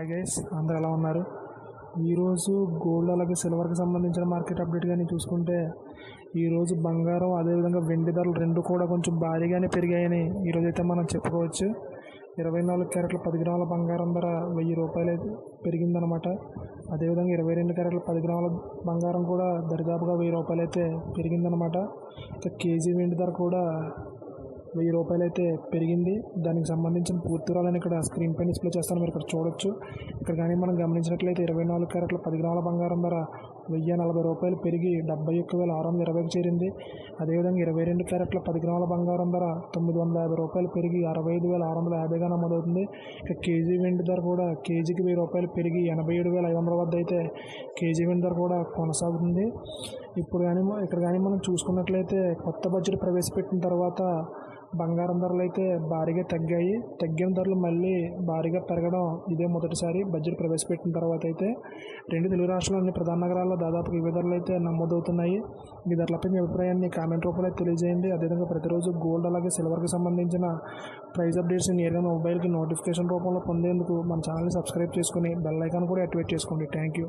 Hi guys, అందరూ ఎలా ఉన్నారు? ఈరోజు గోల్డ్ అలాగే సిల్వర్కి సంబంధించిన మార్కెట్ అప్డేట్ కానీ చూసుకుంటే ఈరోజు బంగారం అదేవిధంగా వెండి ధరలు రెండు కూడా కొంచెం భారీగానే పెరిగాయని ఈరోజైతే మనం చెప్పుకోవచ్చు. 24 క్యారెట్ల 10 గ్రాముల బంగారం ధర 1000 రూపాయలు పెరిగిందనమాట. అదేవిధంగా 22 క్యారెట్ల 10 గ్రాముల బంగారం కూడా దరిదాపుగా 1000 రూపాయలు అయితే పెరిగిందనమాట. ఇక కేజీ వెండి ధర కూడా 1000 రూపాయలు అయితే పెరిగింది. దానికి సంబంధించిన పూర్తి వివరాలను ఇక్కడ స్క్రీన్ పైన డిస్ప్లే చేస్తాను, మీరు ఇక్కడ చూడొచ్చు. ఇక్కడ కానీ మనం గమనించినట్లయితే 24 క్యారెట్ల 10 గ్రాముల బంగారం ధర 1040 రూపాయలు పెరిగి 71,620కి చేరింది. అదేవిధంగా 22 క్యారెట్ల 10 గ్రాముల బంగారం ధర 950 రూపాయలు పెరిగి 65,650గా నమోదవుతుంది. ఇక కేజీ వెండి ధర కూడా కేజీకి 1000 రూపాయలు పెరిగి 87,500 వద్ద అయితే కేజీ వెండి ధర కూడా కొనసాగుతుంది. ఇప్పుడు కానీ ఇక్కడ కానీ మనం చూసుకున్నట్లయితే కొత్త బడ్జెట్ ప్రవేశపెట్టిన తర్వాత బంగారం ధరలు అయితే భారీగా తగ్గాయి. తగ్గిన ధరలు మళ్ళీ భారీగా పెరగడం ఇదే మొదటిసారి బడ్జెట్ ప్రవేశపెట్టిన తర్వాత అయితే. రెండు తెలుగు రాష్ట్రాల్లోని ప్రధాన నగరాల్లో దాదాపు ఇవే ధరలు అయితే నమోదవుతున్నాయి. ఈ ధరలపై మీ అభిప్రాయాన్ని కామెంట్ రూపంలో తెలియజేయండి. అదేవిధంగా ప్రతిరోజు గోల్డ్ అలాగే సిల్వర్కి సంబంధించిన ప్రైస్ అప్డేట్స్ నేరుగా మొబైల్కి నోటిఫికేషన్ రూపంలో పొందేందుకు మన ఛానల్ని సబ్స్క్రైబ్ చేసుకుని బెల్ ఐకాన్ కూడా యాక్టివేట్ చేసుకోండి. Thank you.